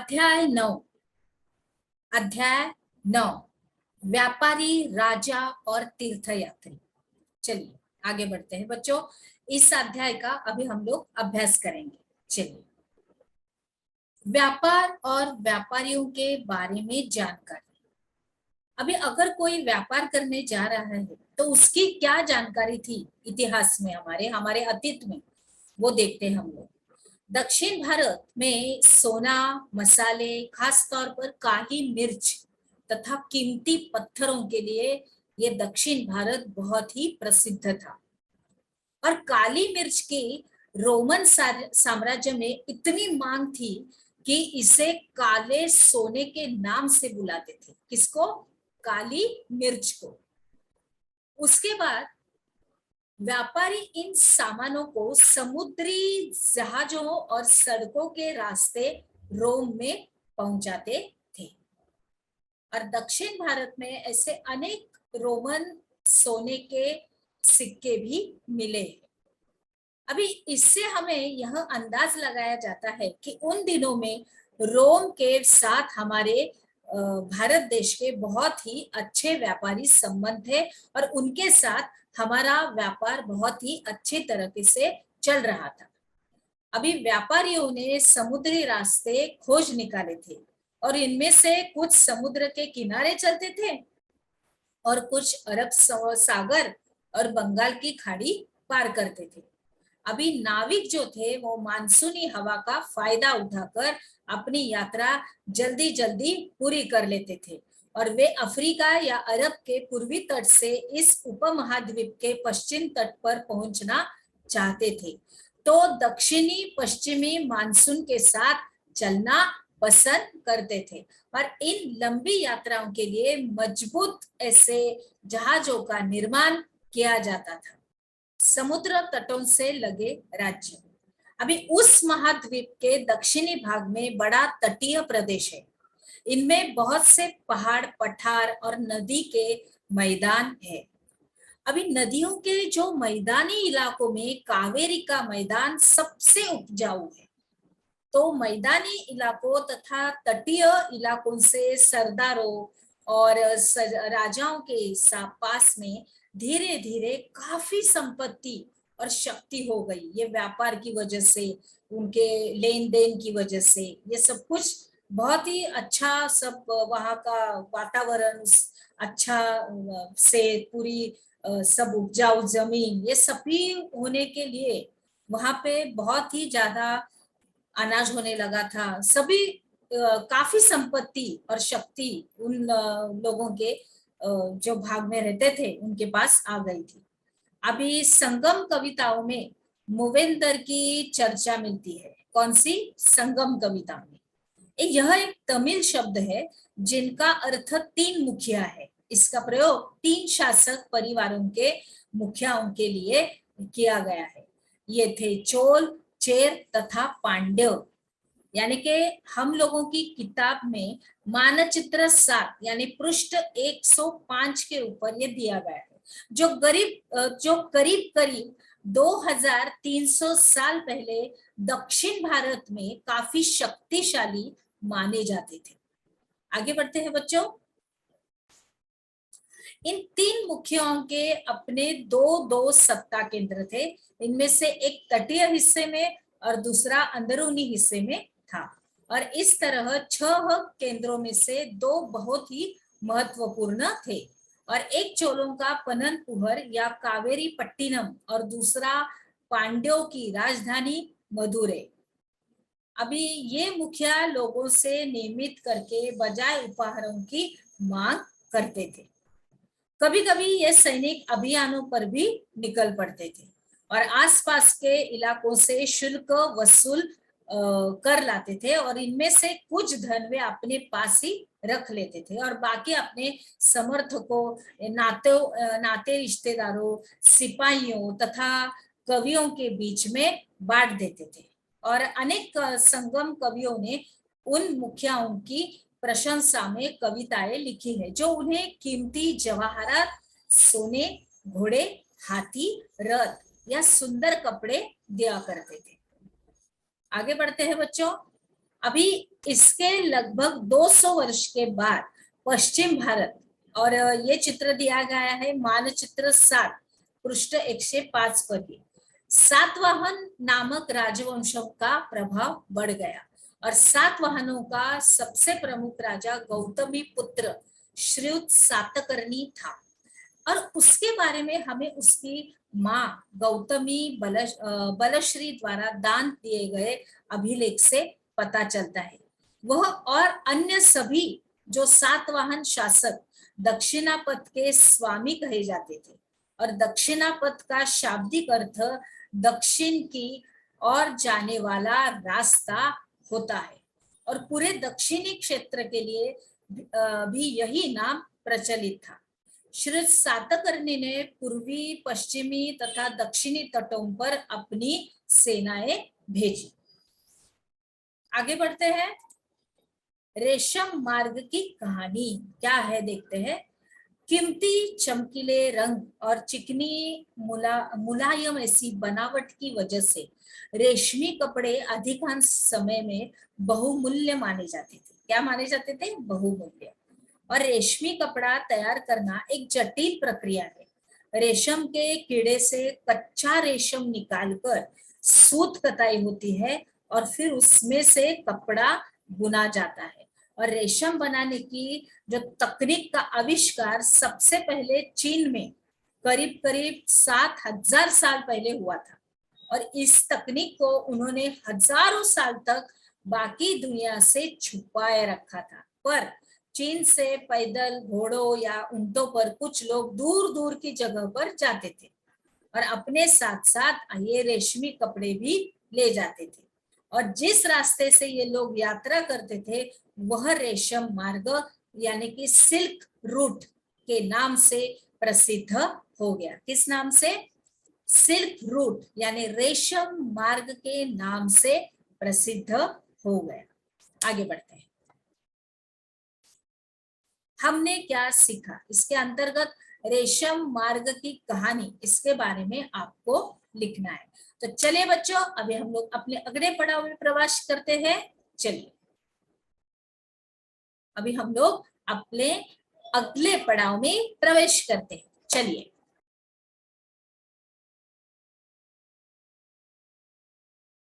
अध्याय 9। अध्याय 9 व्यापारी, राजा और तीर्थयात्री। चलिए आगे बढ़ते हैं बच्चों। इस अध्याय का अभी हम लोग अभ्यास करेंगे। चलिए, व्यापार और व्यापारियों के बारे में जानकारी। अभी अगर कोई व्यापार करने जा रहा है तो उसकी क्या जानकारी थी इतिहास में, हमारे अतीत में, वो देखते हैं हम लोग। दक्षिण भारत में सोना, मसाले, खास तौर पर काली मिर्च तथा कीमती पत्थरों के लिए ये दक्षिण भारत बहुत ही प्रसिद्ध था। और काली मिर्च की रोमन साम्राज्य में इतनी मांग थी कि इसे काले सोने के नाम से बुलाते थे। किसको? काली मिर्च को। उसके बाद व्यापारी इन सामानों को समुद्री जहाजों और सड़कों के रास्ते रोम में पहुंचाते थे। और दक्षिण भारत में ऐसे अनेक रोमन सोने के सिक्के भी मिले। अभी इससे हमें यह अंदाज लगाया जाता है कि उन दिनों में रोम के साथ हमारे भारत देश के बहुत ही अच्छे व्यापारी संबंध थे और उनके साथ हमारा व्यापार बहुत ही अच्छे तरीके से चल रहा था। अभी व्यापारियों ने समुद्री रास्ते खोज निकाले थे और इनमें से कुछ समुद्र के किनारे चलते थे और कुछ अरब सागर और बंगाल की खाड़ी पार करते थे। अभी नाविक जो थे वो मानसूनी हवा का फायदा उठाकर अपनी यात्रा जल्दी जल्दी पूरी कर लेते थे और वे अफ्रीका या अरब के पूर्वी तट से इस उपमहाद्वीप के पश्चिम तट पर पहुंचना चाहते थे, तो दक्षिणी पश्चिमी मानसून के साथ चलना पसंद करते थे। और इन लंबी यात्राओं के लिए मजबूत ऐसे जहाजों का निर्माण किया जाता था। समुद्र तटों से लगे राज्य। अभी उस महाद्वीप के दक्षिणी भाग में बड़ा तटीय प्रदेश है। इनमें बहुत से पहाड़, पठार और नदी के मैदान है। अभी नदियों के जो मैदानी इलाकों में कावेरी का मैदान सबसे उपजाऊ है। तो मैदानी इलाकों तथा तटीय इलाकों से सरदारों और राजाओं के पास में धीरे धीरे काफी संपत्ति और शक्ति हो गई। ये व्यापार की वजह से, उनके लेन देन की वजह से, ये सब कुछ बहुत ही अच्छा, सब वहाँ का वातावरण अच्छा से, पूरी सब उपजाऊ जमीन, ये सभी होने के लिए वहाँ पे बहुत ही ज्यादा अनाज होने लगा था। सभी काफी संपत्ति और शक्ति उन लोगों के जो भाग में रहते थे उनके पास आ गई थी। अभी संगम कविताओं में मूवेंदर की चर्चा मिलती है। कौन सी? संगम कविता में। यह एक तमिल शब्द है जिनका अर्थ तीन मुखिया है। इसका प्रयोग तीन शासक परिवारों के मुखियाओं के लिए किया गया है। ये थे चोल, चेर तथा पांड्य। यानी कि हम लोगों की किताब में मानचित्र 7 यानी पृष्ठ 105 के ऊपर ये दिया गया है, जो करीब करीब 2300 साल पहले दक्षिण भारत में काफी शक्तिशाली माने जाते थे। आगे बढ़ते हैं बच्चों। इन तीन मुखियाओं के अपने दो सत्ता केंद्र थे। इनमें से एक तटीय हिस्से में और दूसरा अंदरूनी हिस्से में था। और इस तरह 6 केंद्रों में से 2 बहुत ही महत्वपूर्ण थे। और एक चोलों का पननपुर या कावेरी पट्टिनम और दूसरा पांड्यों की राजधानी मदुरै। अभी ये मुखिया लोगों से नियमित करके बजाय उपहारों की मांग करते थे। कभी कभी ये सैनिक अभियानों पर भी निकल पड़ते थे और आसपास के इलाकों से शुल्क वसूल कर लाते थे और इनमें से कुछ धन वे अपने पास ही रख लेते थे और बाकी अपने समर्थकों, नाते रिश्तेदारों, सिपाहियों तथा कवियों के बीच में बांट देते थे। और अनेक संगम कवियों ने उन मुखियाओं की प्रशंसा में कविताएं लिखी है, जो उन्हें कीमती जवाहरात, सोने, घोड़े, हाथी, रथ या सुंदर कपड़े दिया करते थे। आगे बढ़ते हैं बच्चों। अभी इसके लगभग 200 वर्ष के बाद पश्चिम भारत, और ये चित्र दिया गया है मानचित्र 7 पृष्ठ 105 पर ही, सातवाहन नामक राजवंशों का प्रभाव बढ़ गया और सातवाहनों का सबसे प्रमुख राजा गौतमी पुत्र श्रीयुत सातकर्णी था। और उसके बारे में हमें उसकी माँ गौतमी बलश्री द्वारा दान दिए गए अभिलेख से पता चलता है। वह और अन्य सभी जो सातवाहन शासक दक्षिणापथ के स्वामी कहे जाते थे, और दक्षिणापथ का शाब्दिक अर्थ दक्षिण की ओर जाने वाला रास्ता होता है, और पूरे दक्षिणी क्षेत्र के लिए भी यही नाम प्रचलित था। श्री सातकर्णी ने पूर्वी, पश्चिमी तथा दक्षिणी तटों पर अपनी सेनाएं भेजी। आगे बढ़ते हैं। रेशम मार्ग की कहानी क्या है देखते हैं। कीमती चमकीले रंग और चिकनी मुलायम ऐसी बनावट की वजह से रेशमी कपड़े अधिकांश समय में बहुमूल्य माने जाते थे। क्या माने जाते थे? बहुमूल्य। और रेशमी कपड़ा तैयार करना एक जटिल प्रक्रिया है। रेशम के कीड़े से कच्चा रेशम निकालकर सूत कताई होती है और फिर उसमें से कपड़ा बुना जाता है। और रेशम बनाने की जो तकनीक का आविष्कार सबसे पहले चीन में करीब करीब 7000 साल पहले हुआ था, और इस तकनीक को उन्होंने हजारों साल तक बाकी दुनिया से छुपाए रखा था। पर चीन से पैदल, घोड़ों या ऊंटों पर कुछ लोग दूर दूर की जगह पर जाते थे और अपने साथ साथ ये रेशमी कपड़े भी ले जाते थे। और जिस रास्ते से ये लोग यात्रा करते थे वह रेशम मार्ग यानी कि सिल्क रूट के नाम से प्रसिद्ध हो गया। किस नाम से? सिल्क रूट यानी रेशम मार्ग के नाम से प्रसिद्ध हो गया। आगे बढ़ते हैं। हमने क्या सीखा इसके अंतर्गत? रेशम मार्ग की कहानी, इसके बारे में आपको लिखना है। तो चलिए बच्चों, अभी हम लोग अपने अगले पड़ाव में प्रवेश करते हैं। चलिए अभी हम लोग अपने अगले पड़ाव में प्रवेश करते हैं। चलिए